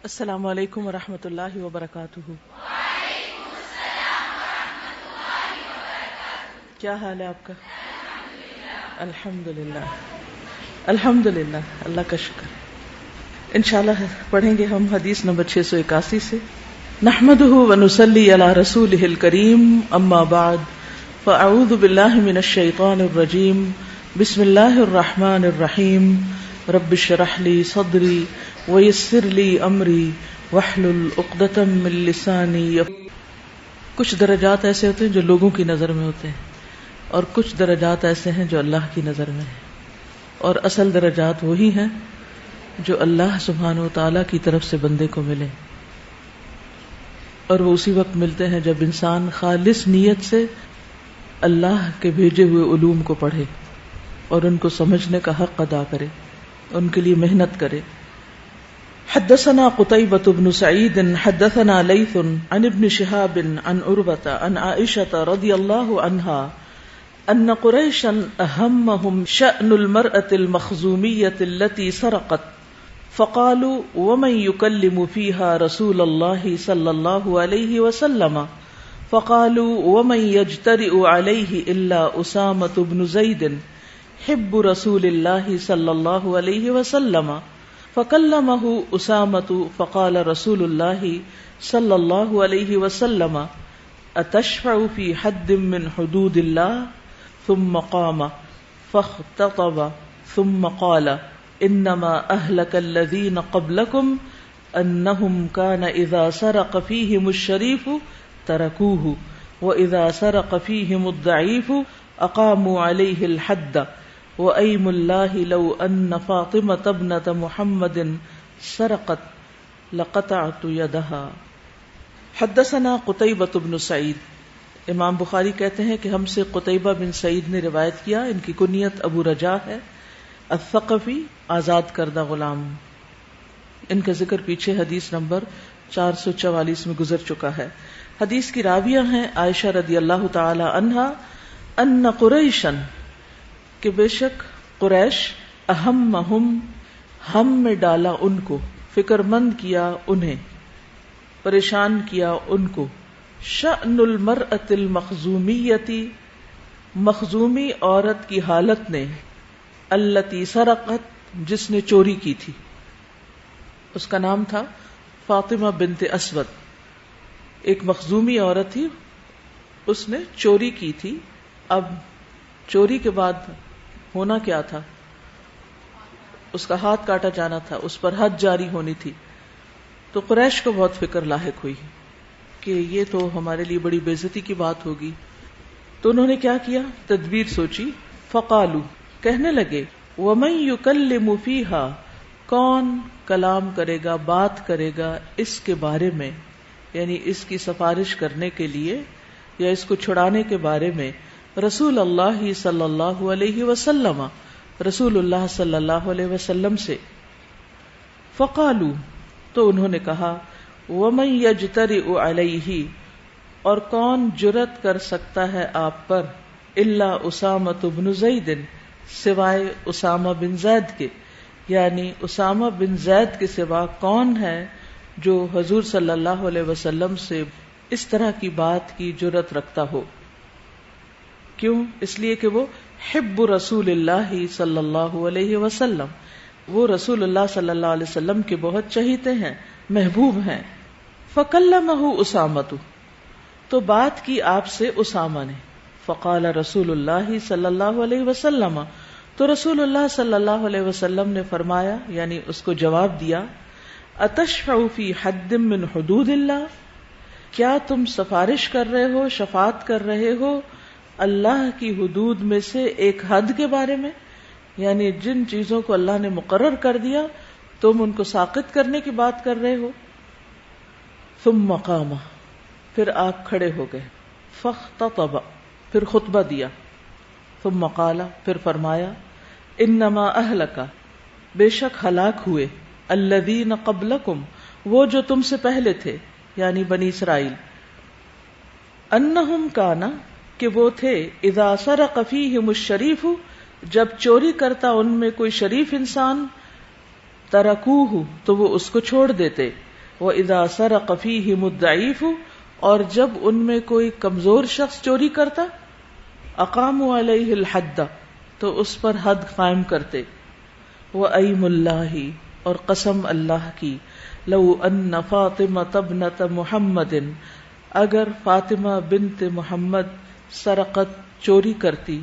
السلام علیکم ورحمۃ اللہ وبرکاتہ۔ وعلیکم السلام ورحمۃ اللہ وبرکاتہ۔ کیا حال ہے آپ کا؟ الحمد للہ الحمد للہ، اللہ کا شکر۔ انشاءاللہ پڑھیں گے ہم حدیث نمبر 681 سے۔ نحمده ونصلی علی رسولہ الکریم، اما بعد فاعوذ باللہ من الشیطان الرجیم، بسم اللہ الرحمن الرحیم، رب اشرح لی صدری ویسر لی امری واحلل عقدۃ من لسانی۔ کچھ درجات ایسے ہوتے ہیں جو لوگوں کی نظر میں ہوتے ہیں، اور کچھ درجات ایسے ہیں جو اللہ کی نظر میں ہیں، اور اصل درجات وہی ہیں جو اللہ سبحانہ و تعالیٰ کی طرف سے بندے کو ملے، اور وہ اسی وقت ملتے ہیں جب انسان خالص نیت سے اللہ کے بھیجے ہوئے علوم کو پڑھے اور ان کو سمجھنے کا حق ادا کرے، ان کے لیے محنت کرے۔ حدثنا قتيبة بن سعيد حدثنا ليث عن ابن شهاب عن عروة عن عائشة رضي الله عنها أن قريشا أهمهم شأن المرأة المخزومية التي سرقت، فقالوا ومن يكلم فيها رسول الله صلى الله عليه وسلم، فقالوا ومن يجترئ عليه إلا أسامة بن زيد حب رسول الله صلى الله عليه وسلم، فكلمه أسامة فقال رسول الله صلى الله عليه وسلم أتشفع في حد من حدود الله، ثم قام فاختطب ثم قال إنما أهلك الذين قبلكم أنهم كان إذا سرق فيهم الشريف تركوه وإذا سرق فيهم الضعيف أقاموا عليه الحد، وأيم الله لو أن فاطمة ابنة محمد سرقت لقطعت يدها۔ حدثنا قتيبة بن سعيد، امام بخاری کہتے ہیں کہ ہم سے قتیبہ بن سعید نے روایت کیا، ان کی کنیت ابو رجا ہے، الثقفی، آزاد کردہ غلام۔ ان کا ذکر پیچھے حدیث نمبر 444 میں گزر چکا ہے۔ حدیث کی راویہ ہیں عائشہ رضی اللہ تعالی عنہا، ان قریشن، کہ بے شک قریش، اہمہم، ہم میں ڈالا ان کو، فکر مند کیا انہیں، پریشان کیا ان کو، شأن المرأة المخزومیتی، مخزومی عورت کی حالت نے، التی سرقت، جس نے چوری کی تھی۔ اس کا نام تھا فاطمہ بنت اسود، ایک مخزومی عورت تھی، اس نے چوری کی تھی۔ اب چوری کے بعد ہونا کیا تھا؟ اس کا ہاتھ کاٹا جانا تھا، اس پر حد جاری ہونی تھی۔ تو قریش کو بہت فکر لاحق ہوئی کہ یہ تو ہمارے لیے بڑی بے عزتی کی بات ہوگی۔ تو انہوں نے کیا کیا؟ تدبیر سوچی۔ فقالو، کہنے لگے، ومن یکلم فیہا، کون کلام کرے گا، بات کرے گا اس کے بارے میں، یعنی اس کی سفارش کرنے کے لیے یا اس کو چھڑانے کے بارے میں، رسول اللہ صلی اللہ علیہ وسلم، رسول اللہ صلی اللہ علیہ وسلم سے۔ فقالو، تو انہوں نے کہا، ومن یجترئ علیہ، اور کون جرأت کر سکتا ہے آپ پر، الا اسامۃ بن زید، سوائے اسامہ بن زید کے، یعنی اسامہ بن زید کے سوا کون ہے جو حضور صلی اللہ علیہ وسلم سے اس طرح کی بات کی جرأت رکھتا ہو۔ کیوں؟ اس لیے کہ وہ حب رسول اللہ صلی اللہ علیہ وسلم، وہ رسول اللہ صلی اللہ علیہ وسلم کے بہت چہیتے ہیں، محبوب ہیں۔ فکلمہ اسامۃ، تو بات کی آپ سے اسامہ نے۔ فقال رسول اللہ صلی اللہ علیہ وسلم، تو رسول اللہ صلی اللہ علیہ وسلم نے فرمایا، یعنی اس کو جواب دیا، اتشفع فی حد من حدود اللہ، کیا تم سفارش کر رہے ہو، شفاعت کر رہے ہو اللہ کی حدود میں سے ایک حد کے بارے میں، یعنی جن چیزوں کو اللہ نے مقرر کر دیا تم ان کو ساقط کرنے کی بات کر رہے ہو۔ ثم قام، پھر آپ کھڑے ہو گئے، فاختطب، پھر خطبہ دیا، ثم قال، پھر فرمایا، انما اہلک، بے شک ہلاک ہوئے، الذین قبلکم، وہ جو تم سے پہلے تھے، یعنی بنی اسرائیل، انہم کانا، کہ وہ تھے، اذا سرق فیہم الشریف، جب چوری کرتا ان میں کوئی شریف انسان، ترکوہ، تو وہ اس کو چھوڑ دیتے، وَإِذَا سَرَقَ فِيهِمُ الضَّعِيفُ، اور جب ان میں کوئی کمزور شخص چوری کرتا، اقاموا علیہ الحد، تو اس پر حد قائم کرتے، وَأَيْمُ اللَّهِ، اور قسم اللہ کی، لو ان فاطمة ابنة محمد، اگر فاطمہ بنت محمد سرقت چوری کرتی،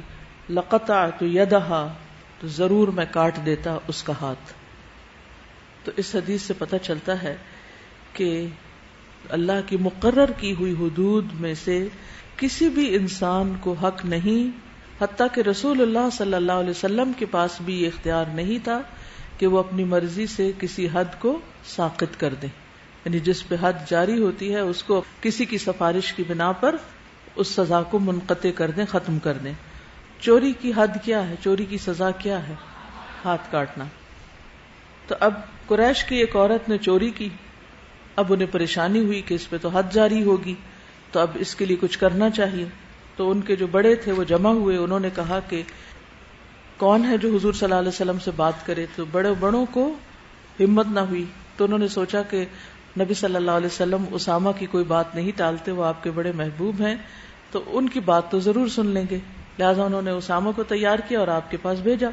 لقطعت یدها، تو ضرور میں کاٹ دیتا اس کا ہاتھ۔ تو اس حدیث سے پتہ چلتا ہے کہ اللہ کی مقرر کی ہوئی حدود میں سے کسی بھی انسان کو حق نہیں، حتیٰ کہ رسول اللہ صلی اللہ علیہ وسلم کے پاس بھی یہ اختیار نہیں تھا کہ وہ اپنی مرضی سے کسی حد کو ساقط کر دیں، یعنی جس پہ حد جاری ہوتی ہے اس کو کسی کی سفارش کی بنا پر اس سزا کو منقطع کر دیں، ختم کر دیں۔ چوری کی حد کیا ہے؟ چوری کی سزا کیا ہے؟ ہاتھ کاٹنا۔ تو اب قریش کی ایک عورت نے چوری کی، اب انہیں پریشانی ہوئی کہ اس پہ تو حد جاری ہوگی، تو اب اس کے لیے کچھ کرنا چاہیے۔ تو ان کے جو بڑے تھے وہ جمع ہوئے، انہوں نے کہا کہ کون ہے جو حضور صلی اللہ علیہ وسلم سے بات کرے؟ تو بڑوں کو ہمت نہ ہوئی، تو انہوں نے سوچا کہ نبی صلی اللہ علیہ وسلم اسامہ کی کوئی بات نہیں ٹالتے، وہ آپ کے بڑے محبوب ہیں، تو ان کی بات تو ضرور سن لیں گے، لہٰذا انہوں نے اسامہ کو تیار کیا اور آپ کے پاس بھیجا۔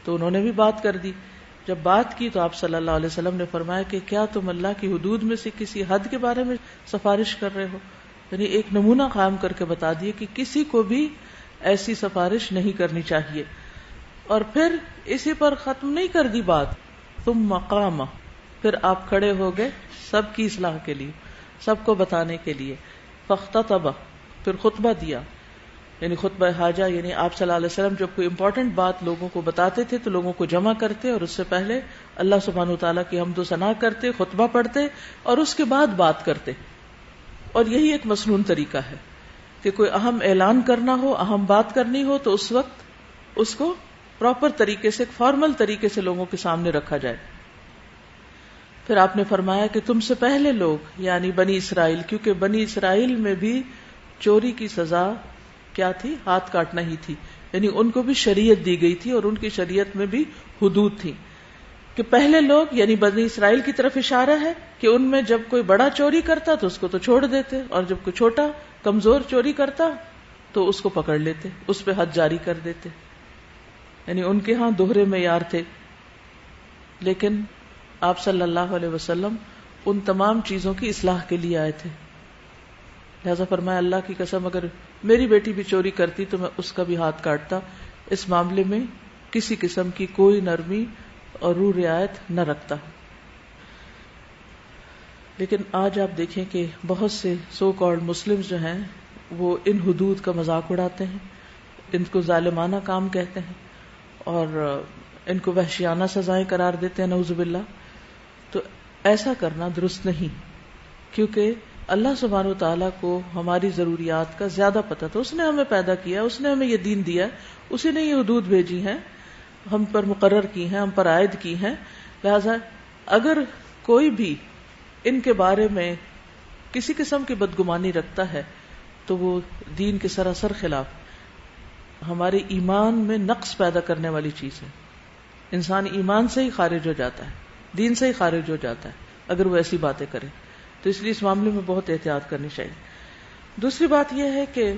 تو انہوں نے بھی بات کر دی۔ جب بات کی تو آپ صلی اللہ علیہ وسلم نے فرمایا کہ کیا تم اللہ کی حدود میں سے کسی حد کے بارے میں سفارش کر رہے ہو؟ یعنی ایک نمونہ قائم کر کے بتا دیے کہ کسی کو بھی ایسی سفارش نہیں کرنی چاہیے۔ اور پھر اسی پر ختم نہیں کر دی بات، ثم مقام، پھر آپ کھڑے ہو گئے سب کی اصلاح کے لیے، سب کو بتانے کے لیے، فاختتب، پھر خطبہ دیا، یعنی خطبہ حاجہ، یعنی آپ صلی اللہ علیہ وسلم جب کوئی امپورٹنٹ بات لوگوں کو بتاتے تھے تو لوگوں کو جمع کرتے اور اس سے پہلے اللہ سبحانہ وتعالیٰ کی حمد و ثنا کرتے، خطبہ پڑھتے اور اس کے بعد بات کرتے۔ اور یہی ایک مسنون طریقہ ہے کہ کوئی اہم اعلان کرنا ہو، اہم بات کرنی ہو تو اس وقت اس کو پراپر طریقے سے، فارمل طریقے سے لوگوں کے سامنے رکھا جائے۔ پھر آپ نے فرمایا کہ تم سے پہلے لوگ یعنی بنی اسرائیل، کیونکہ بنی اسرائیل میں بھی چوری کی سزا کیا تھی؟ ہاتھ کاٹنا ہی تھی، یعنی ان کو بھی شریعت دی گئی تھی اور ان کی شریعت میں بھی حدود تھی کہ پہلے لوگ یعنی بنی اسرائیل کی طرف اشارہ ہے کہ ان میں جب کوئی بڑا چوری کرتا تو اس کو تو چھوڑ دیتے، اور جب کوئی چھوٹا کمزور چوری کرتا تو اس کو پکڑ لیتے، اس پہ حد جاری کر دیتے، یعنی ان کے ہاں دوہرے معیار تھے۔ لیکن آپ صلی اللہ علیہ وسلم ان تمام چیزوں کی اصلاح کے لیے آئے تھے، لہذا فرمایا اللہ کی قسم اگر میری بیٹی بھی چوری کرتی تو میں اس کا بھی ہاتھ کاٹتا، اس معاملے میں کسی قسم کی کوئی نرمی اور روح رعایت نہ رکھتا۔ لیکن آج آپ دیکھیں کہ بہت سے سو کالڈ مسلمز جو ہیں وہ ان حدود کا مذاق اڑاتے ہیں، ان کو ظالمانہ کام کہتے ہیں اور ان کو وحشیانہ سزائیں قرار دیتے ہیں، نعوذ باللہ۔ تو ایسا کرنا درست نہیں، کیونکہ اللہ سبحانہ و تعالیٰ کو ہماری ضروریات کا زیادہ پتہ تھا، اس نے ہمیں پیدا کیا، اس نے ہمیں یہ دین دیا، اسی نے یہ حدود بھیجی ہیں، ہم پر مقرر کی ہیں، ہم پر عائد کی ہیں، لہذا اگر کوئی بھی ان کے بارے میں کسی قسم کی بدگمانی رکھتا ہے تو وہ دین کے سراسر خلاف، ہمارے ایمان میں نقص پیدا کرنے والی چیز ہے۔ انسان ایمان سے ہی خارج ہو جاتا ہے، دین سے ہی خارج ہو جاتا ہے اگر وہ ایسی باتیں کرے، تو اس لیے اس معاملے میں بہت احتیاط کرنی چاہیے۔ دوسری بات یہ ہے کہ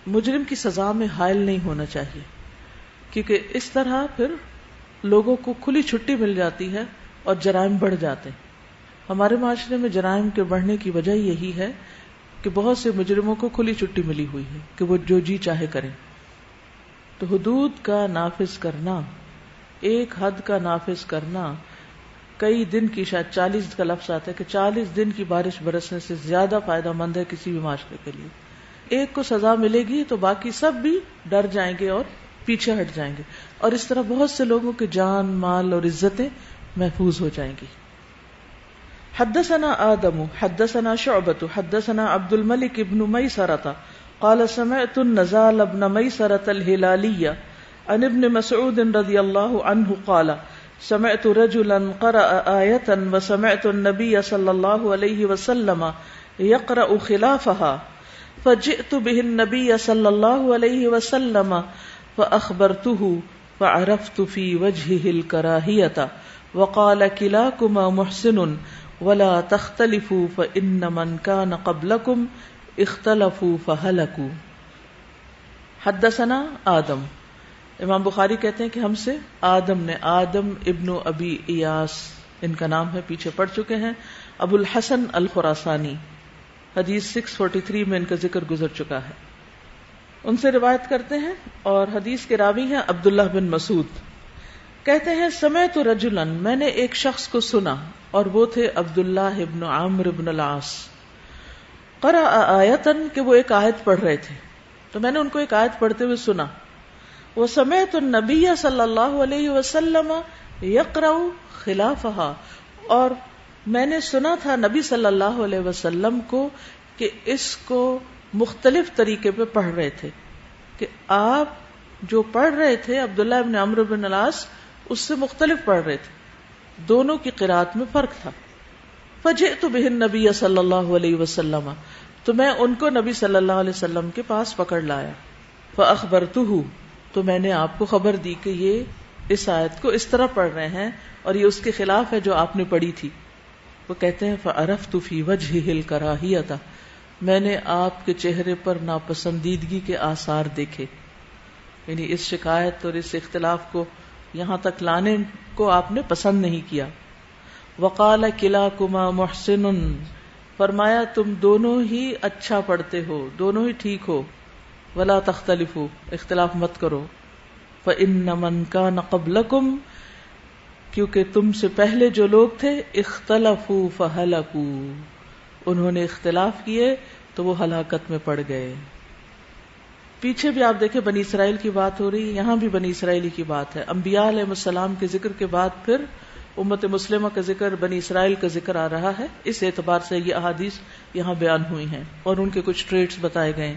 مجرم کی سزا میں حائل نہیں ہونا چاہیے، کیونکہ اس طرح پھر لوگوں کو کھلی چھٹی مل جاتی ہے اور جرائم بڑھ جاتے ہیں۔ ہمارے معاشرے میں جرائم کے بڑھنے کی وجہ یہی ہے کہ بہت سے مجرموں کو کھلی چھٹی ملی ہوئی ہے کہ وہ جو جی چاہے کریں۔ تو حدود کا نافذ کرنا، ایک حد کا نافذ کرنا، کئی دن کی، شاید 40 کا لفظ آتا ہے کہ 40 دن کی بارش برسنے سے زیادہ فائدہ مند ہے کسی بھی معاشرے کے لیے۔ ایک کو سزا ملے گی تو باقی سب بھی ڈر جائیں گے اور پیچھے ہٹ جائیں گے، اور اس طرح بہت سے لوگوں کے جان، مال اور عزتیں محفوظ ہو جائیں گی۔ حدثنا آدم حدثنا شعبۃ حدثنا عبد الملک ابن میسرۃ قال سمعت النزال ابن میسرۃ الہلالی عن ابن مسعود رضی اللہ عنہ قال سمعت رجلا قرأ آیة وسمعت النبي صلى الله عليه وسلم يقرأ خلافها فجئت به النبي صلى الله عليه وسلم فأخبرته فعرفت في وجهه الكراهية وقال كلاكما محسن ولا تختلفوا فإن من كان قبلكم اختلفوا فهلكوا. حدثنا آدم. امام بخاری کہتے ہیں کہ ہم سے آدم نے، آدم ابن ابی ایاس ان کا نام ہے، پیچھے پڑھ چکے ہیں، ابو الحسن الخراسانی، حدیث 643 میں ان کا ذکر گزر چکا ہے. ان سے روایت کرتے ہیں اور حدیث کے راوی ہیں عبداللہ بن مسعود. کہتے ہیں سمعت رجلا، میں نے ایک شخص کو سنا اور وہ تھے عبداللہ ابن عمرو ابن العاص. قرأ آیتن، کہ وہ ایک آیت پڑھ رہے تھے، تو میں نے ان کو ایک آیت پڑھتے ہوئے سنا. وسمعت النبی صلی اللہ علیہ وسلم یقرأ خلافها، اور میں نے سنا تھا نبی صلی اللہ علیہ وسلم کو کہ اس کو مختلف طریقے پہ پڑھ رہے تھے، کہ آپ جو پڑھ رہے تھے عبداللہ ابن عمرو بن العاص اس سے مختلف پڑھ رہے تھے، دونوں کی قرات میں فرق تھا. فجئت به النبی صلی اللہ علیہ وسلم، تو میں ان کو نبی صلی اللہ علیہ وسلم کے پاس پکڑ لایا. فاخبرته، تو میں نے آپ کو خبر دی کہ یہ اس آیت کو اس طرح پڑھ رہے ہیں اور یہ اس کے خلاف ہے جو آپ نے پڑھی تھی. وہ کہتے ہیں فعرفت فی وجهه الکراہیۃ، میں نے آپ کے چہرے پر ناپسندیدگی کے آثار دیکھے، یعنی اس شکایت اور اس اختلاف کو یہاں تک لانے کو آپ نے پسند نہیں کیا. وقال کلاکما محسن، فرمایا تم دونوں ہی اچھا پڑھتے ہو، دونوں ہی ٹھیک ہو. ولا تختلفوا، اختلاف مت کرو. فإن من كان قبلكم، کیونکہ تم سے پہلے جو لوگ تھے اختلفوا فهلكوا، انہوں نے اختلاف کیے تو وہ ہلاکت میں پڑ گئے. پیچھے بھی آپ دیکھیں بنی اسرائیل کی بات ہو رہی ہے، یہاں بھی بنی اسرائیلی کی بات ہے. انبیاء علیہ السلام کے ذکر کے بعد پھر امت مسلمہ کا ذکر، بنی اسرائیل کا ذکر آ رہا ہے. اس اعتبار سے یہ احادیث یہاں بیان ہوئی ہیں اور ان کے کچھ ٹریٹس بتائے گئے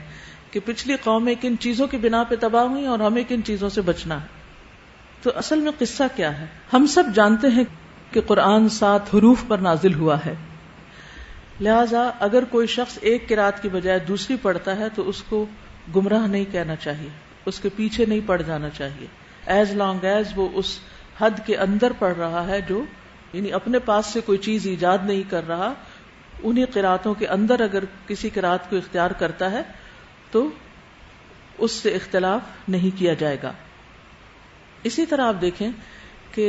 کہ پچھلی قومیں کن چیزوں کی بنا پہ تباہ ہوئی اور ہمیں کن چیزوں سے بچنا ہے. تو اصل میں قصہ کیا ہے؟ ہم سب جانتے ہیں کہ قرآن 7 حروف پر نازل ہوا ہے، لہذا اگر کوئی شخص ایک قرات کی بجائے دوسری پڑھتا ہے تو اس کو گمراہ نہیں کہنا چاہیے، اس کے پیچھے نہیں پڑ جانا چاہیے، ایز لانگ ایز وہ اس حد کے اندر پڑھ رہا ہے جو یعنی اپنے پاس سے کوئی چیز ایجاد نہیں کر رہا. انہی قراتوں کے اندر اگر کسی قرات کو اختیار کرتا ہے تو اس سے اختلاف نہیں کیا جائے گا. اسی طرح آپ دیکھیں کہ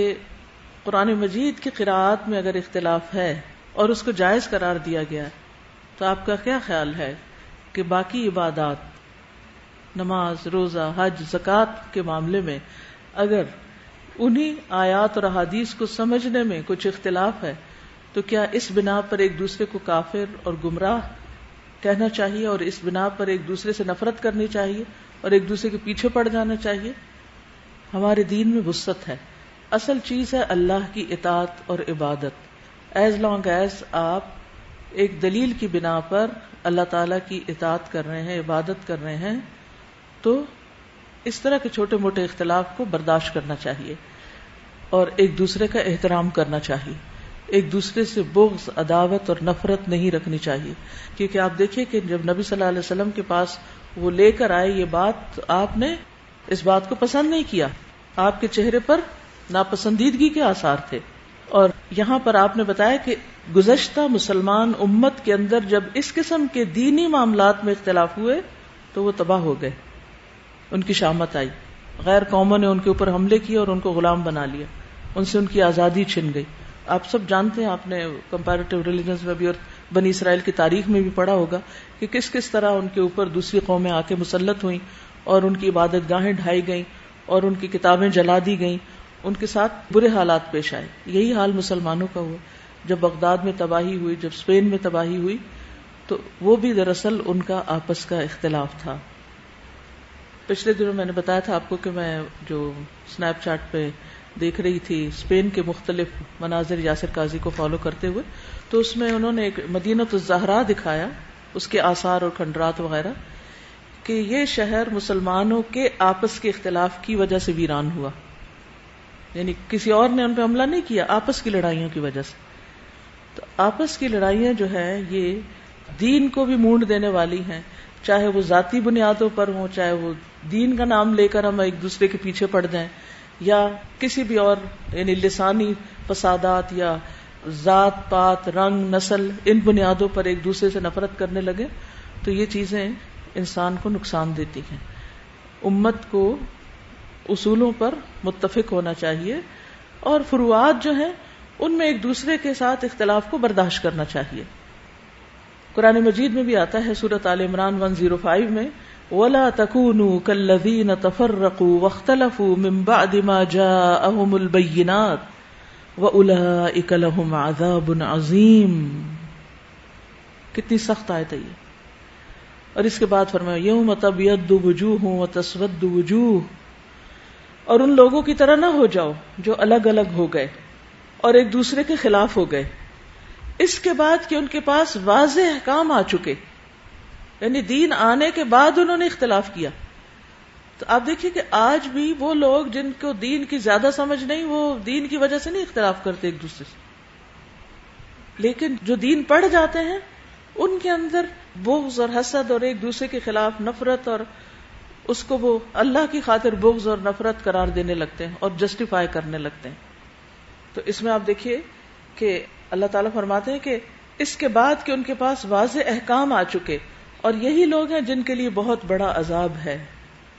قرآن مجید کی قراءت میں اگر اختلاف ہے اور اس کو جائز قرار دیا گیا تو آپ کا کیا خیال ہے کہ باقی عبادات، نماز، روزہ، حج، زکوٰۃ کے معاملے میں اگر انہی آیات اور احادیث کو سمجھنے میں کچھ اختلاف ہے تو کیا اس بنا پر ایک دوسرے کو کافر اور گمراہ کہنا چاہیے اور اس بنا پر ایک دوسرے سے نفرت کرنی چاہیے اور ایک دوسرے کے پیچھے پڑ جانا چاہیے؟ ہمارے دین میں وسعت ہے. اصل چیز ہے اللہ کی اطاعت اور عبادت. ایز لانگ ایز آپ ایک دلیل کی بنا پر اللہ تعالیٰ کی اطاعت کر رہے ہیں، عبادت کر رہے ہیں، تو اس طرح کے چھوٹے موٹے اختلاف کو برداشت کرنا چاہیے اور ایک دوسرے کا احترام کرنا چاہیے. ایک دوسرے سے بغض، عداوت اور نفرت نہیں رکھنی چاہیے. کیونکہ آپ دیکھیے کہ جب نبی صلی اللہ علیہ وسلم کے پاس وہ لے کر آئے یہ بات، آپ نے اس بات کو پسند نہیں کیا، آپ کے چہرے پر ناپسندیدگی کے آثار تھے. اور یہاں پر آپ نے بتایا کہ گزشتہ مسلمان امت کے اندر جب اس قسم کے دینی معاملات میں اختلاف ہوئے تو وہ تباہ ہو گئے، ان کی شامت آئی، غیر قوموں نے ان کے اوپر حملے کیے اور ان کو غلام بنا لیا، ان سے ان کی آزادی چھن گئی. آپ سب جانتے ہیں، آپ نے کمپیریٹیو ریلیجنز میں بھی اور بنی اسرائیل کی تاریخ میں بھی پڑھا ہوگا کہ کس کس طرح ان کے اوپر دوسری قومیں آ کے مسلط ہوئیں اور ان کی عبادت گاہیں ڈھائی گئیں اور ان کی کتابیں جلا دی گئیں، ان کے ساتھ برے حالات پیش آئے. یہی حال مسلمانوں کا ہوا جب بغداد میں تباہی ہوئی، جب اسپین میں تباہی ہوئی، تو وہ بھی دراصل ان کا آپس کا اختلاف تھا. پچھلے دنوں میں نے بتایا تھا آپ کو کہ میں جو اسنیپ چیٹ پہ دیکھ رہی تھی اسپین کے مختلف مناظر یاسر قاضی کو فالو کرتے ہوئے، تو اس میں انہوں نے ایک مدینہ الزہرا دکھایا، اس کے آثار اور کھنڈرات وغیرہ، کہ یہ شہر مسلمانوں کے آپس کے اختلاف کی وجہ سے ویران ہوا. یعنی کسی اور نے ان پہ حملہ نہیں کیا، آپس کی لڑائیوں کی وجہ سے. تو آپس کی لڑائیاں جو ہے یہ دین کو بھی مونڈ دینے والی ہیں، چاہے وہ ذاتی بنیادوں پر ہوں، چاہے وہ دین کا نام لے کر ہم ایک دوسرے کے پیچھے پڑ جائیں، یا کسی بھی اور یعنی لسانی فسادات یا ذات پات رنگ نسل ان بنیادوں پر ایک دوسرے سے نفرت کرنے لگے تو یہ چیزیں انسان کو نقصان دیتی ہیں. امت کو اصولوں پر متفق ہونا چاہیے اور فروعات جو ہیں ان میں ایک دوسرے کے ساتھ اختلاف کو برداشت کرنا چاہیے. قرآن مجید میں بھی آتا ہے سورۃ آل عمران 105 میں وَلَا تَكُونُوا كَالَّذِينَ تَفَرَّقُوا وَاخْتَلَفُوا مِن بَعْدِ مَا جَاءَهُمُ الْبَيِّنَاتُ وَأُولَئِكَ لَهُمْ عَذَابٌ عَظِيمٌ. کتنی سخت آیت ہے یہ. اور اس کے بعد فرمایا یوم تبیض وجوہ وتسود وجوہ، اور ان لوگوں کی طرح نہ ہو جاؤ جو الگ الگ ہو گئے اور ایک دوسرے کے خلاف ہو گئے اس کے بعد کہ ان کے پاس واضح احکام آ چکے، یعنی دین آنے کے بعد انہوں نے اختلاف کیا. تو آپ دیکھیے کہ آج بھی وہ لوگ جن کو دین کی زیادہ سمجھ نہیں وہ دین کی وجہ سے نہیں اختلاف کرتے ایک دوسرے سے، لیکن جو دین پڑھ جاتے ہیں ان کے اندر بغض اور حسد اور ایک دوسرے کے خلاف نفرت، اور اس کو وہ اللہ کی خاطر بغض اور نفرت قرار دینے لگتے ہیں اور جسٹیفائی کرنے لگتے ہیں. تو اس میں آپ دیکھیے کہ اللہ تعالیٰ فرماتے ہیں کہ اس کے بعد کہ ان کے پاس واضح احکام آ چکے، اور یہی لوگ ہیں جن کے لیے بہت بڑا عذاب ہے.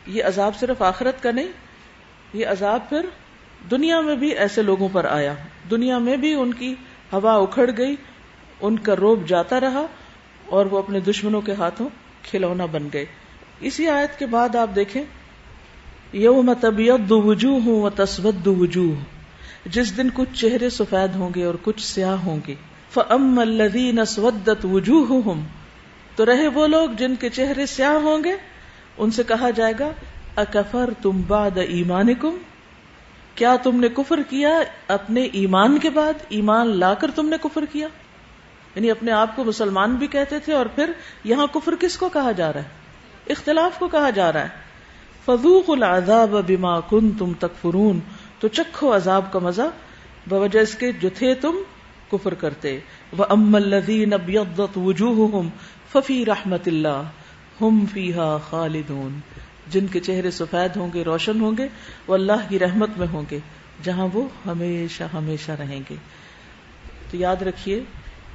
یہ عذاب صرف آخرت کا نہیں، یہ عذاب پھر دنیا میں بھی ایسے لوگوں پر آیا. دنیا میں بھی ان کی ہوا اکھڑ گئی، ان کا روب جاتا رہا اور وہ اپنے دشمنوں کے ہاتھوں کھلونا بن گئے. اسی آیت کے بعد آپ دیکھیں یوم تبیض وجوہ وتسود وجوہ، جس دن کچھ چہرے سفید ہوں گے اور کچھ سیاہ ہوں گے. فَأَمَّا الَّذِينَ اسْوَدَّتْ وُجُوهُهُمْ، تو رہے وہ لوگ جن کے چہرے سیاہ ہوں گے ان سے کہا جائے گا اَكَفَرْتُمْ بَعْدَ إِيمَانِكُمْ، کیا تم نے کفر کیا اپنے ایمان کے بعد؟ ایمان لا کر تم نے کفر کیا، یعنی اپنے آپ کو مسلمان بھی کہتے تھے اور پھر یہاں کفر کس کو کہا جا رہا ہے؟ اختلاف کو کہا جا رہا ہے. فَذُوقُوا الْعَذَابَ بِمَا كُنْتُمْ تَكْفُرُونَ، تو چکھو عذاب کا مزہ بوجہ اس کے جو تھے تم کفر کرتے. وَأَمَّا الَّذِينَ ابْيَضَّتْ وُجُوهُهُمْ فَفِي رَحْمَةِ اللَّهِ هُمْ فِيهَا خَالِدُونَ، جن کے چہرے سفید ہوں گے روشن ہوں گے وہ اللہ کی رحمت میں ہوں گے جہاں وہ ہمیشہ ہمیشہ رہیں گے. تو یاد رکھیے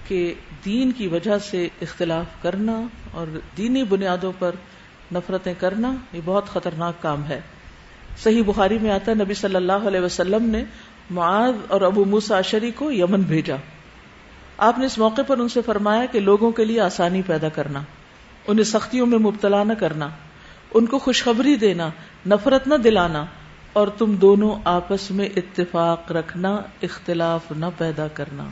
کہ دین کی وجہ سے اختلاف کرنا اور دینی بنیادوں پر نفرتیں کرنا یہ بہت خطرناک کام ہے. صحیح بخاری میں آتا ہے نبی صلی اللہ علیہ وسلم نے معاذ اور ابو موسیٰ اشعری کو یمن بھیجا. آپ نے اس موقع پر ان سے فرمایا کہ لوگوں کے لیے آسانی پیدا کرنا، انہیں سختیوں میں مبتلا نہ کرنا، ان کو خوشخبری دینا، نفرت نہ دلانا، اور تم دونوں آپس میں اتفاق رکھنا، اختلاف نہ پیدا کرنا.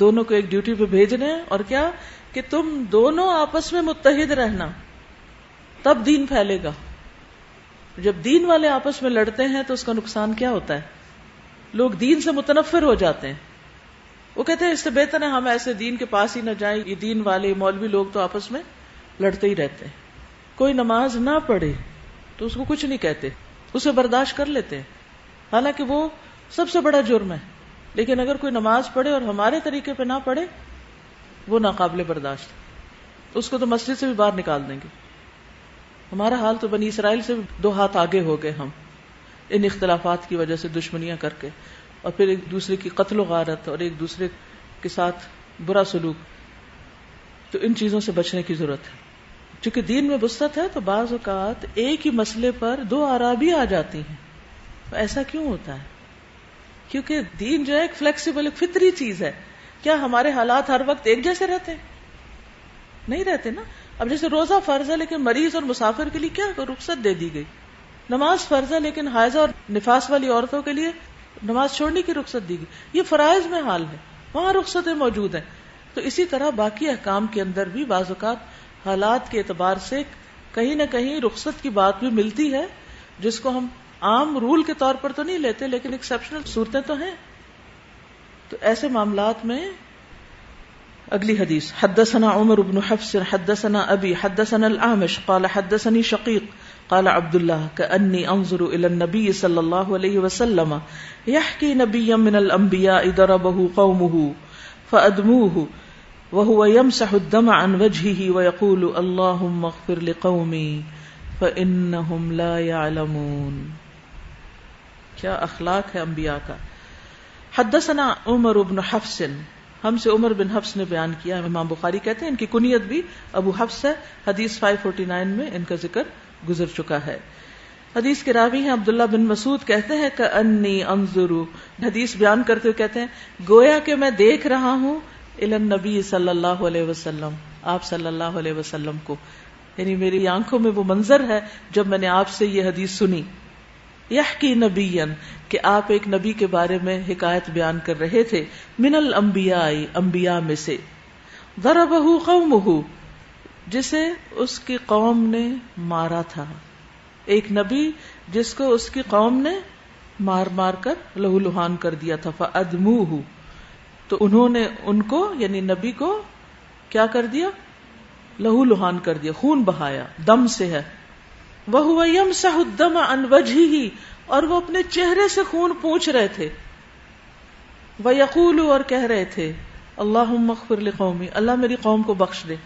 دونوں کو ایک ڈیوٹی پہ بھیجنے اور کیا کہ تم دونوں آپس میں متحد رہنا، تب دین پھیلے گا. جب دین والے آپس میں لڑتے ہیں تو اس کا نقصان کیا ہوتا ہے؟ لوگ دین سے متنفر ہو جاتے ہیں. وہ کہتے ہیں اس سے بہتر ہے ہم ایسے دین کے پاس ہی نہ جائیں، یہ دین والے مولوی لوگ تو آپس میں لڑتے ہی رہتے ہیں. کوئی نماز نہ پڑھے تو اس کو کچھ نہیں کہتے، اسے برداشت کر لیتے ہیں، حالانکہ وہ سب سے بڑا جرم ہے. لیکن اگر کوئی نماز پڑھے اور ہمارے طریقے پہ نہ پڑھے وہ ناقابل برداشت، اس کو تو مسجد سے بھی باہر نکال دیں گے. ہمارا حال تو بنی اسرائیل سے 2 ہاتھ آگے ہو گئے ہم ان اختلافات کی وجہ سے، دشمنیاں کر کے، اور پھر ایک دوسرے کی قتل و غارت اور ایک دوسرے کے ساتھ برا سلوک. تو ان چیزوں سے بچنے کی ضرورت ہے. چونکہ دین میں وسعت ہے تو بعض اوقات ایک ہی مسئلے پر 2 آراء بھی آ جاتی ہیں. ایسا کیوں ہوتا ہے؟ کیونکہ دین جو ہے ایک فلیکسیبل، ایک فطری چیز ہے. کیا ہمارے حالات ہر وقت ایک جیسے رہتے ہیں؟ نہیں رہتے نا. اب جیسے روزہ فرض ہے لیکن مریض اور مسافر کے لیے کیا رخصت دے دی گئی. نماز فرض ہے لیکن حائضہ اور نفاس والی عورتوں کے لیے نماز چھوڑنے کی رخصت دی گئی. یہ فرائض میں حال ہے، وہاں رخصتیں موجود ہیں. تو اسی طرح باقی احکام کے اندر بھی بعض اوقات حالات کے اعتبار سے کہیں نہ کہیں رخصت کی بات بھی ملتی ہے، جس کو ہم عام رول کے طور پر تو نہیں لیتے لیکن ایکسیپشنل صورتیں تو ہیں. تو ایسے معاملات میں اگلی حدیث حدثنا عمر بن حفص حدثنا ابی حدثنا الاعمش قال حدثني شقیق قال عبد الله كأني انظر الى النبي صلى الله عليه وسلم يحكي نبيا من الانبياء ضربه قومه فادموه وهو يمسح الدم عن وجهه ويقول اللهم اغفر لقومي فانهم لا يعلمون. کیا اخلاق ہے انبیاء کا. حدثنا عمر بن حفص، ہم سے عمر بن حفص نے بیان کیا. امام بخاری کہتے ہیں ان کی کنیت بھی ابو حفص ہے. حدیث 549 میں ان کا ذکر گزر چکا ہے. حدیث کے راوی ہیں عبداللہ بن مسعود، کہتے ہیں کہ انی انظر، حدیث بیان کرتے ہوئے کہتے ہیں گویا کہ میں دیکھ رہا ہوں الی النبی صلی اللہ علیہ وسلم، آپ صلی اللہ علیہ وسلم کو، یعنی میری آنکھوں میں وہ منظر ہے جب میں نے آپ سے یہ حدیث سنی. یحکی نبیا، کہ آپ ایک نبی کے بارے میں حکایت بیان کر رہے تھے، من الانبیاء، انبیاء میں سے، ضربہ قومہ، جسے اس کی قوم نے مارا تھا. ایک نبی جس کو اس کی قوم نے مار مار کر لہو لہان کر دیا تھا. فادموہ، تو انہوں نے ان کو یعنی نبی کو کیا کر دیا؟ لہو لہان کر دیا، خون بہایا، دم سے ہے. وَهُوَ يَمْسَحُ الدَّمَ عَنْ وَجْهِهِ، اور وہ اپنے چہرے سے خون پونچھ رہے تھے. وَيَقُولُ، اور کہہ رہے تھے، اللَّهُمَّ اغْفِرْ لِقَوْمِي، اللہ میری قوم کو بخش دے.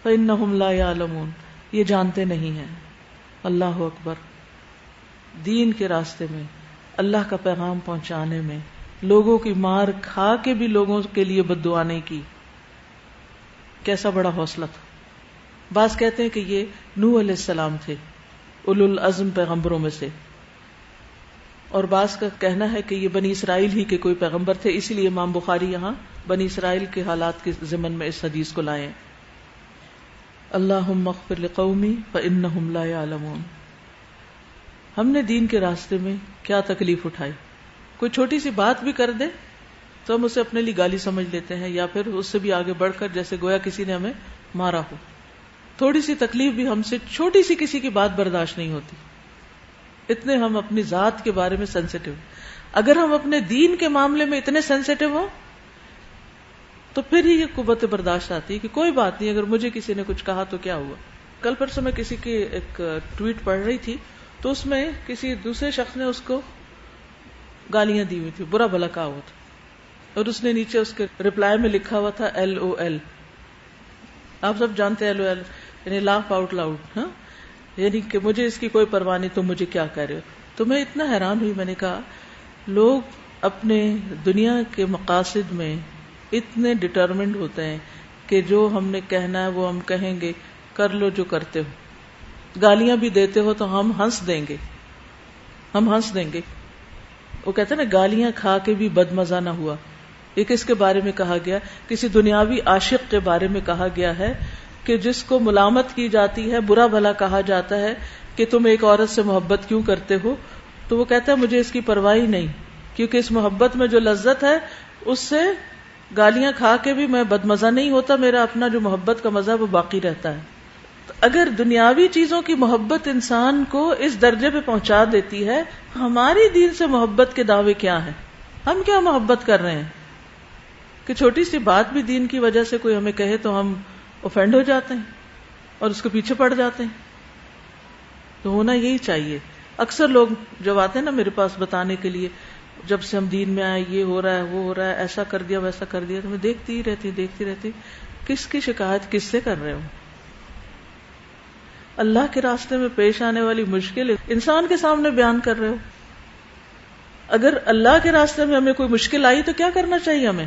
فَإِنَّهُمْ لَا يَعْلَمُونَ، یہ جانتے نہیں ہیں. اللہ اکبر. دین کے راستے میں، اللہ کا پیغام پہنچانے میں، لوگوں کی مار کھا کے بھی لوگوں کے لیے بد دعا نہیں کی. کیسا بڑا حوصلہ تھا. بعض کہتے ہیں کہ یہ نوح علیہ السلام تھے، اولو العزم پیغمبروں میں سے، اور بعض کا کہنا ہے کہ یہ بنی اسرائیل ہی کے کوئی پیغمبر تھے، اسی لیے امام بخاری یہاں بنی اسرائیل کے حالات کے ضمن میں اس حدیث کو لائے. اللہم اغفر لقومی فانہم لا یعلمون. ہم نے دین کے راستے میں کیا تکلیف اٹھائی. کوئی چھوٹی سی بات بھی کر دے تو ہم اسے اپنے لیے گالی سمجھ لیتے ہیں، یا پھر اس سے بھی آگے بڑھ کر جیسے گویا کسی نے ہمیں مارا ہو. تھوڑی سی تکلیف بھی ہم سے، چھوٹی سی کسی کی بات برداشت نہیں ہوتی. اتنے ہم اپنی ذات کے بارے میں سینسیٹیو. اگر ہم اپنے دین کے معاملے میں اتنے سینسیٹیو ہوں تو پھر ہی یہ قوت برداشت آتی ہے کہ کوئی بات نہیں، اگر مجھے کسی نے کچھ کہا تو کیا ہوا. کل پرسوں میں کسی کی ایک ٹویٹ پڑھ رہی تھی تو اس میں کسی دوسرے شخص نے اس کو گالیاں دی ہوئی تھی، برا بھلا کہا ہوا تھا، اور اس نے نیچے اس کے رپلائی میں لکھا ہوا تھا LOL. آپ سب جانتے ہیں LOL یعنی لاف آؤٹ لاؤڈ، ہاں، یعنی کہ مجھے اس کی کوئی پرواہ نہیں، تم مجھے کیا کہہ رہے ہو. تو میں اتنا حیران ہوئی، میں نے کہا لوگ اپنے دنیا کے مقاصد میں اتنے ڈٹرمنڈ ہوتے ہیں کہ جو ہم نے کہنا ہے وہ ہم کہیں گے، کر لو جو کرتے ہو. گالیاں بھی دیتے ہو تو ہم ہنس دیں گے، ہم ہنس دیں گے. وہ کہتے ہیں نا گالیاں کھا کے بھی بد مزہ نہ ہوا. یہ کس کے بارے میں کہا گیا؟ کسی دنیاوی عاشق کے بارے میں کہا گیا ہے کہ جس کو ملامت کی جاتی ہے، برا بھلا کہا جاتا ہے کہ تم ایک عورت سے محبت کیوں کرتے ہو، تو وہ کہتا ہے مجھے اس کی پرواہ ہی نہیں، کیونکہ اس محبت میں جو لذت ہے اس سے گالیاں کھا کے بھی میں بد مزہ نہیں ہوتا، میرا اپنا جو محبت کا مزہ وہ باقی رہتا ہے. تو اگر دنیاوی چیزوں کی محبت انسان کو اس درجے پہ پہنچا دیتی ہے، ہماری دین سے محبت کے دعوے کیا ہیں؟ ہم کیا محبت کر رہے ہیں کہ چھوٹی سی بات بھی دین کی وجہ سے کوئی ہمیں کہے تو ہم اوفینڈ ہو جاتے ہیں اور اس کے پیچھے پڑ جاتے ہیں. تو ہونا یہی چاہیے. اکثر لوگ جب آتے ہیں نا میرے پاس بتانے کے لیے، جب سے ہم دین میں آئے یہ ہو رہا ہے وہ ہو رہا ہے، ایسا کر دیا ویسا کر دیا، تو میں دیکھتی رہتی کس کی شکایت کس سے کر رہے ہو. اللہ کے راستے میں پیش آنے والی مشکل انسان کے سامنے بیان کر رہے ہو. اگر اللہ کے راستے میں ہمیں کوئی مشکل آئی تو کیا کرنا چاہیے؟ ہمیں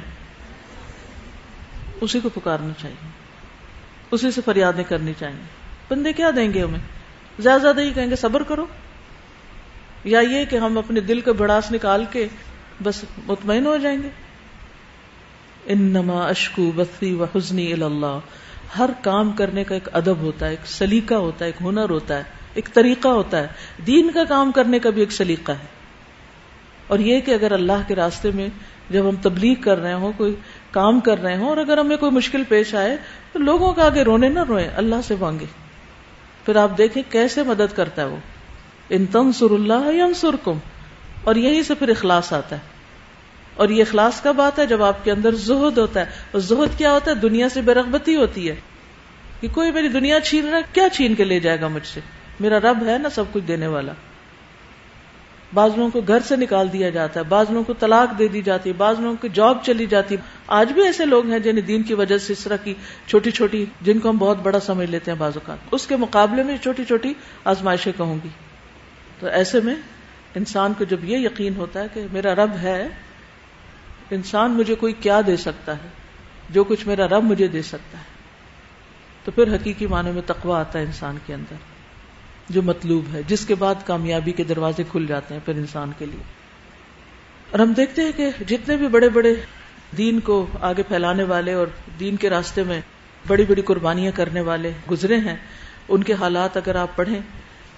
اسی کو پکارنا چاہیے، اسی سے فریادیں کرنی چاہیے. بندے کیا دیں گے ہمیں؟ زیادہ ہی کہیں گے صبر کرو، یا یہ کہ ہم اپنے دل کا بڑاس نکال کے بس مطمئن ہو جائیں گے. انما اشکو بثی وحزنی الی اللہ. ہر کام کرنے کا ایک ادب ہوتا ہے، ایک سلیقہ ہوتا ہے، ایک ہنر ہوتا ہے، ایک طریقہ ہوتا ہے. دین کا کام کرنے کا بھی ایک سلیقہ ہے. اور یہ کہ اگر اللہ کے راستے میں جب ہم تبلیغ کر رہے ہوں، کوئی کام کر رہے ہوں، اور اگر ہمیں کوئی مشکل پیش آئے تو لوگوں کے آگے رونے نہ روئیں، اللہ سے مانگے. پھر آپ دیکھیں کیسے مدد کرتا ہے وہ. ان تنصروا اللہ ینصرکم. اور یہیں سے پھر اخلاص آتا ہے. اور یہ اخلاص کب آتا ہے؟ جب آپ کے اندر زہد ہوتا ہے. اور زہد کیا ہوتا ہے؟ دنیا سے بے رغبتی ہوتی ہے کہ کوئی میری دنیا چھین رہا ہے، کیا چھین کے لے جائے گا مجھ سے؟ میرا رب ہے نا سب کچھ دینے والا. بعض لوگوں کو گھر سے نکال دیا جاتا ہے، بعض لوگوں کو طلاق دے دی جاتی ہے، بعض لوگوں کی جاب چلی جاتی ہے. آج بھی ایسے لوگ ہیں جنہیں دین کی وجہ سے اس طرح کی چھوٹی چھوٹی، جن کو ہم بہت بڑا سمجھ لیتے ہیں بعض اوقات، اس کے مقابلے میں چھوٹی چھوٹی آزمائشیں کہوں گی. تو ایسے میں انسان کو جب یہ یقین ہوتا ہے کہ میرا رب ہے انسان مجھے کوئی کیا دے سکتا ہے جو کچھ میرا رب مجھے دے سکتا ہے. تو پھر حقیقی معنی میں تقویٰ آتا ہے انسان کے اندر، جو مطلوب ہے، جس کے بعد کامیابی کے دروازے کھل جاتے ہیں پھر انسان کے لیے. اور ہم دیکھتے ہیں کہ جتنے بھی بڑے بڑے دین کو آگے پھیلانے والے اور دین کے راستے میں بڑی بڑی قربانیاں کرنے والے گزرے ہیں، ان کے حالات اگر آپ پڑھیں،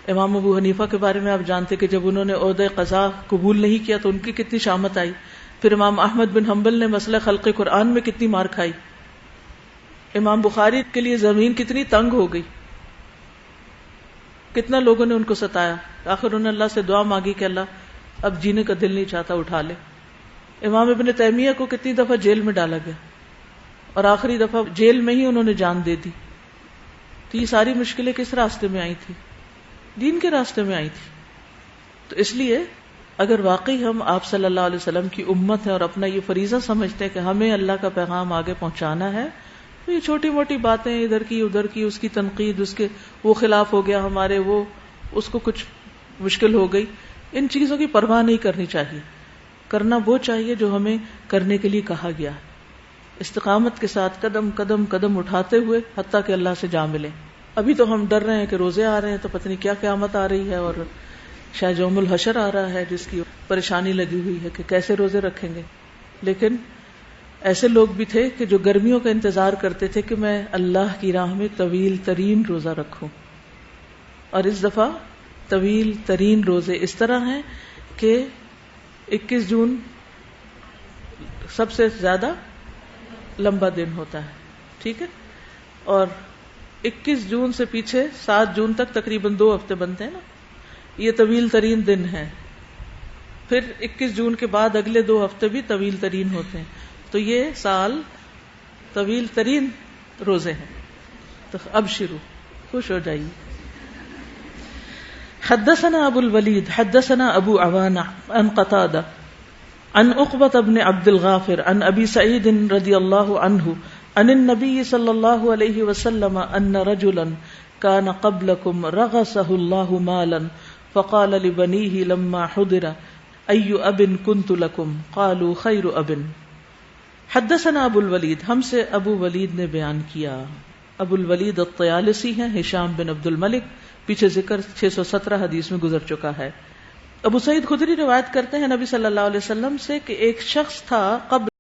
امام ابو حنیفہ کے بارے میں آپ جانتے کہ جب انہوں نے عہدہ قضا قبول نہیں کیا تو ان کی کتنی شامت آئی. پھر امام احمد بن حنبل نے مسئلہ خلق قرآن میں کتنی مار کھائی. امام بخاری کے لیے زمین کتنی تنگ ہو گئی، کتنا لوگوں نے ان کو ستایا. آخر انہوں نے اللہ سے دعا مانگی کہ اللہ اب جینے کا دل نہیں چاہتا، اٹھا لے. امام ابن تیمیہ کو کتنی دفعہ جیل میں ڈالا گیا اور آخری دفعہ جیل میں ہی انہوں نے جان دے دی. تو یہ ساری مشکلیں کس راستے میں آئی تھی؟ دین کے راستے میں آئی تھی. تو اس لیے اگر واقعی ہم آپ صلی اللہ علیہ وسلم کی امت ہے اور اپنا یہ فریضہ سمجھتے ہیں کہ ہمیں اللہ کا پیغام آگے پہنچانا ہے، تو یہ چھوٹی موٹی باتیں ادھر کی ادھر کی، اس کی تنقید، اس کے وہ خلاف ہو گیا ہمارے، وہ اس کو کچھ مشکل ہو گئی، ان چیزوں کی پرواہ نہیں کرنی چاہیے. کرنا وہ چاہیے جو ہمیں کرنے کے لیے کہا گیا ہے، استقامت کے ساتھ قدم قدم قدم اٹھاتے ہوئے حتیٰ کہ اللہ سے جا ملے. ابھی تو ہم ڈر رہے ہیں کہ روزے آ رہے ہیں تو پتہ نہیں کیا قیامت آ رہی ہے، اور شاید یوم الحشر آ رہا ہے جس کی پریشانی لگی ہوئی ہے کہ کیسے روزے رکھیں گے. لیکن ایسے لوگ بھی تھے کہ جو گرمیوں کا انتظار کرتے تھے کہ میں اللہ کی راہ میں طویل ترین روزہ رکھوں. اور اس دفعہ طویل ترین روزے اس طرح ہیں کہ 21 جون سب سے زیادہ لمبا دن ہوتا ہے، ٹھیک ہے، اور 21 جون سے پیچھے 7 جون تک تقریباً 2 ہفتے بنتے ہیں نا، یہ طویل ترین دن ہے. پھر 21 جون کے بعد اگلے 2 ہفتے بھی طویل ترین ہوتے ہیں. تو یہ سال طویل ترین روزے ہیں. تو اب شروع، خوش ہو جائیے. حدثنا ابو الولید حدثنا ابو عوانہ عن قتادہ عن عقبۃ بن عبد الغافر عن ابی سعید رضی اللہ عنہ عن النبی صلی اللہ علیہ وسلم ان رجلا كان قبلكم رغسه الله مالا فقال لبنيه لما حضر أي أب كنت لكم قالوا خير أب. حدثنا ابو الولید، ہم سے ابو ولید نے بیان کیا. ابو الولید الطیالسی ہیں، ہشام بن عبد الملک، پیچھے ذکر 617 حدیث میں گزر چکا ہے. ابو سعید خدری روایت کرتے ہیں نبی صلی اللہ علیہ وسلم سے کہ ایک شخص تھا قبل